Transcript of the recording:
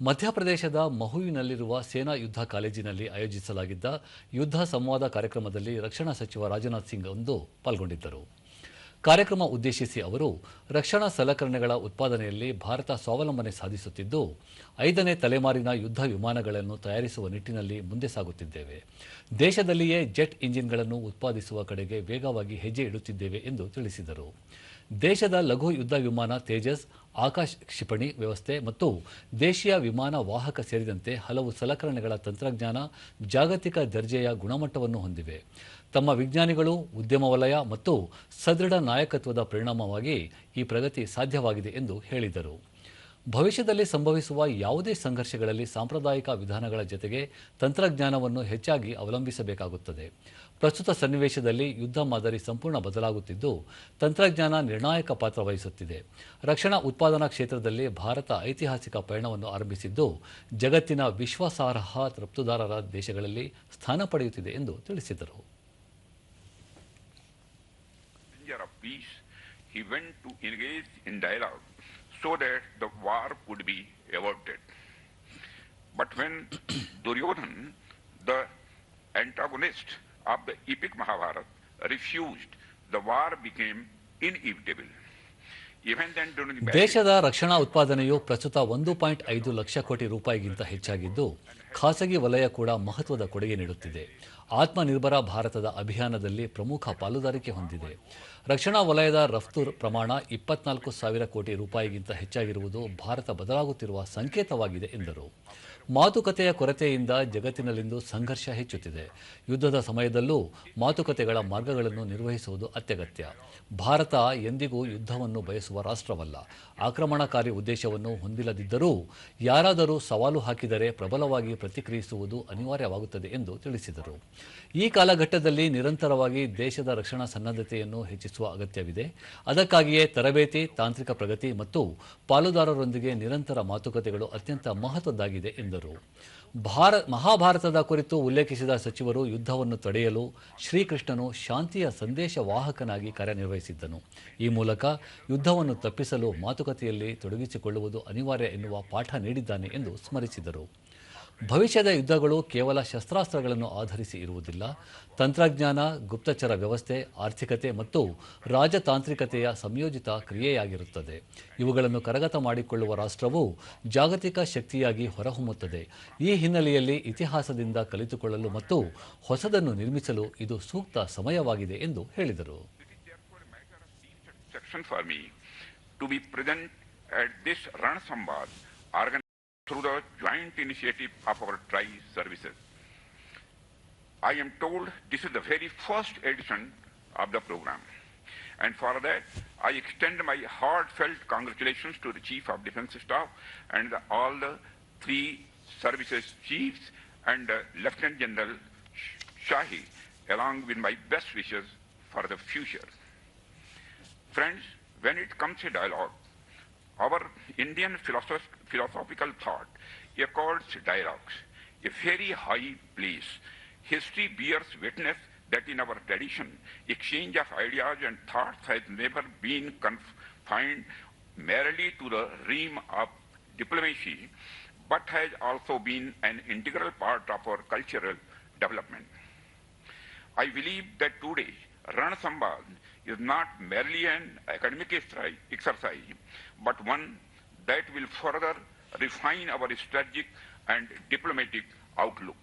ಮಧ್ಯಪ್ರದೇಶದ ಮಹುವಿನಲ್ಲಿರುವ ಸೇನಾ ಯುದ್ಧ ಕಾಲೇಜಿನಲ್ಲಿ ಆಯೋಜಿಸಲಾಗಿದ್ದ ಯುದ್ಧ ಸಂವಾದ ಕಾರ್ಯಕ್ರಮದಲ್ಲಿ ರಕ್ಷಣಾ ಸಚಿವ ರಾಜನಾಥ್ ಸಿಂಗ್ ಪಾಲ್ಗೊಂಡಿದ್ದರು. ಕಾರ್ಯಕ್ರಮ ಉದ್ದೇಶಿಸಿ ಅವರು, ರಕ್ಷಣಾ ಸಲಕರಣೆಗಳ ಉತ್ಪಾದನೆಯಲ್ಲಿ ಭಾರತ ಸ್ವಾವಲಂಬನೆ ಸಾಧಿಸುತ್ತಿದ್ದು, 5ನೇ ತಲೆಮಾರಿನ ಯುದ್ಧ ವಿಮಾನಗಳನ್ನು ತಯಾರಿಸುವ ನಿಟ್ಟಿನಲ್ಲಿ ಮುಂದೆ ಸಾಗುತ್ತಿದ್ದೇವೆ. ದೇಶದಲ್ಲಿಯೇ ಜೆಟ್ ಇಂಜಿನ್ಗಳನ್ನು ಉತ್ಪಾದಿಸುವ ಕಡೆಗೆ ವೇಗವಾಗಿ ಹೆಜ್ಜೆ ಇಡುತ್ತಿದ್ದೇವೆ ಎಂದು ತಿಳಿಸಿದರು. ದೇಶದ ಲಘು ಯುದ್ಧ ವಿಮಾನ ತೇಜಸ್, ಆಕಾಶ್ ಕ್ಷಿಪಣಿ ವ್ಯವಸ್ಥೆ ಮತ್ತು ದೇಶೀಯ ವಿಮಾನ ವಾಹಕ ಸೇರಿದಂತೆ ಹಲವು ಸಲಕರಣೆಗಳ ತಂತ್ರಜ್ಞಾನ ಜಾಗತಿಕ ದರ್ಜೆಯ ಗುಣಮಟ್ಟವನ್ನು ಹೊಂದಿವೆ. ತಮ್ಮ ವಿಜ್ಞಾನಿಗಳು, ಉದ್ಯಮ ವಲಯ ಮತ್ತು ಸದೃಢ ನಾಯಕತ್ವದ ಪರಿಣಾಮವಾಗಿ ಈ ಪ್ರಗತಿ ಸಾಧ್ಯವಾಗಿದೆ ಎಂದು ಹೇಳಿದರು. ಭವಿಷ್ಯದಲ್ಲಿ ಸಂಭವಿಸುವ ಯಾವುದೇ ಸಂಘರ್ಷಗಳಲ್ಲಿ ಸಾಂಪ್ರದಾಯಿಕ ವಿಧಾನಗಳ ಜತೆಗೆ ತಂತ್ರಜ್ಞಾನವನ್ನು ಹೆಚ್ಚಾಗಿ ಅವಲಂಬಿಸಬೇಕಾಗುತ್ತದೆ. ಪ್ರಸ್ತುತ ಸನ್ನಿವೇಶದಲ್ಲಿ ಯುದ್ಧ ಮಾದರಿ ಸಂಪೂರ್ಣ ಬದಲಾಗುತ್ತಿದ್ದು, ತಂತ್ರಜ್ಞಾನ ನಿರ್ಣಾಯಕ ಪಾತ್ರ ವಹಿಸುತ್ತಿದೆ. ರಕ್ಷಣಾ ಉತ್ಪಾದನಾ ಕ್ಷೇತ್ರದಲ್ಲಿ ಭಾರತ ಐತಿಹಾಸಿಕ ಪಯಣವನ್ನು ಆರಂಭಿಸಿದ್ದು, ಜಗತ್ತಿನ ವಿಶ್ವಾಸಾರ್ಹ ರಫ್ತುದಾರರ ದೇಶಗಳಲ್ಲಿ ಸ್ಥಾನ ಪಡೆಯುತ್ತಿದೆ ಎಂದು ತಿಳಿಸಿದರು. He went to engage in dialogue so that the war could be averted. But when Duryodhan, the antagonist of the epic Mahabharata, refused, the war became inevitable. Even then, during the ದೇಶದ ರಕ್ಷಣಾ ಉತ್ಪಾದನೆಯು ಪ್ರಸ್ತುತ 1.5 ಲಕ್ಷ ಕೋಟಿ ರೂಪಾಯಿಗಿಂತ ಹೆಚ್ಚಾಗಿದ್ದು, ಖಾಸಗಿ ವಲಯ ಕೂಡ ಮಹತ್ವದ ಕೊಡುಗೆ ನೀಡುತ್ತಿದೆ. ಆತ್ಮನಿರ್ಭರ ಭಾರತದ ಅಭಿಯಾನದಲ್ಲಿ ಪ್ರಮುಖ ಪಾಲುದಾರಿಕೆ ಹೊಂದಿದೆ. ರಕ್ಷಣಾ ವಲಯದ ರಫ್ತು ಪ್ರಮಾಣ 24,000 ಕೋಟಿ ರೂಪಾಯಿಗಿಂತ ಹೆಚ್ಚಾಗಿರುವುದು ಭಾರತ ಬದಲಾಗುತ್ತಿರುವ ಸಂಕೇತವಾಗಿದೆ ಎಂದರು. ಮಾತುಕತೆಯ ಕೊರತೆಯಿಂದ ಜಗತ್ತಿನಲ್ಲಿಂದು ಸಂಘರ್ಷ ಹೆಚ್ಚುತ್ತಿದೆ. ಯುದ್ಧದ ಸಮಯದಲ್ಲೂ ಮಾತುಕತೆಗಳ ಮಾರ್ಗಗಳನ್ನು ನಿರ್ವಹಿಸುವುದು ಅತ್ಯಗತ್ಯ. ಭಾರತ ಎಂದಿಗೂ ಯುದ್ಧವನ್ನು ಬಯಸುವ ರಾಷ್ಟ್ರವಲ್ಲ. ಆಕ್ರಮಣಕಾರಿ ಉದ್ದೇಶವನ್ನು ಹೊಂದಿಲ್ಲದಿದ್ದರೂ ಯಾರಾದರೂ ಸವಾಲು ಹಾಕಿದರೆ ಪ್ರಬಲವಾಗಿ ಪ್ರತಿಕ್ರಿಯಿಸುವುದು ಅನಿವಾರ್ಯವಾಗುತ್ತದೆ ಎಂದು ತಿಳಿಸಿದರು. ಈ ಕಾಲಘಟ್ಟದಲ್ಲಿ ನಿರಂತರವಾಗಿ ದೇಶದ ರಕ್ಷಣಾ ಸನ್ನದ್ಧತೆಯನ್ನು ಹೆಚ್ಚಿಸುವ ಅಗತ್ಯವಿದೆ. ಅದಕ್ಕಾಗಿಯೇ ತರಬೇತಿ, ತಾಂತ್ರಿಕ ಪ್ರಗತಿ ಮತ್ತು ಪಾಲುದಾರರೊಂದಿಗೆ ನಿರಂತರ ಮಾತುಕತೆಗಳು ಅತ್ಯಂತ ಮಹತ್ವದ್ದಾಗಿದೆ ಎಂದರು. ಮಹಾಭಾರತದ ಕುರಿತು ಉಲ್ಲೇಖಿಸಿದ ಸಚಿವರು, ಯುದ್ಧವನ್ನು ತಡೆಯಲು ಶ್ರೀಕೃಷ್ಣನು ಶಾಂತಿಯ ಸಂದೇಶ ವಾಹಕನಾಗಿ ಕಾರ್ಯನಿರ್ವಹಿಸಿದ್ದನು. ಈ ಮೂಲಕ ಯುದ್ಧವನ್ನು ತಪ್ಪಿಸಲು ಮಾತುಕತೆಯಲ್ಲಿ ತೊಡಗಿಸಿಕೊಳ್ಳುವುದು ಅನಿವಾರ್ಯ ಎನ್ನುವ ಪಾಠ ನೀಡಿದ್ದಾನೆ ಎಂದು ಸ್ಮರಿಸಿದರು. ಭವಿಷ್ಯದ ಯುದ್ಧಗಳು ಕೇವಲ ಶಸ್ತ್ರಾಸ್ತ್ರಗಳನ್ನು ಆಧರಿಸಿ ಇರುವುದಿಲ್ಲ. ತಂತ್ರಜ್ಞಾನ, ಗುಪ್ತಚರ ವ್ಯವಸ್ಥೆ, ಆರ್ಥಿಕತೆ ಮತ್ತು ರಾಜತಾಂತ್ರಿಕತೆಯ ಸಂಯೋಜಿತ ಕ್ರಿಯೆಯಾಗಿರುತ್ತದೆ. ಇವುಗಳನ್ನು ಕರಗತ ಮಾಡಿಕೊಳ್ಳುವ ರಾಷ್ಟ್ರವು ಜಾಗತಿಕ ಶಕ್ತಿಯಾಗಿ ಹೊರಹೊಮ್ಮುತ್ತದೆ. ಈ ಹಿನ್ನೆಲೆಯಲ್ಲಿ ಇತಿಹಾಸದಿಂದ ಕಲಿತುಕೊಳ್ಳಲು ಮತ್ತು ಹೊಸದನ್ನು ನಿರ್ಮಿಸಲು ಇದು ಸೂಕ್ತ ಸಮಯವಾಗಿದೆ ಎಂದು ಹೇಳಿದರು. Through the joint initiative of our tri-services. I am told this is the very first edition of the program. And for that, I extend my heartfelt congratulations to the Chief of Defence Staff and all the 3 services chiefs and Lieutenant General Shahi, along with my best wishes for the future. Friends, when it comes to dialogue, our Indian philosophical thought accords dialogues a very high place. History bears witness that in our tradition, exchange of ideas and thoughts has never been confined merely to the realm of diplomacy, but has also been an integral part of our cultural development. I believe that today, Ran Samvad is not merely an academic exercise, but one that will further refine our strategic and diplomatic outlook.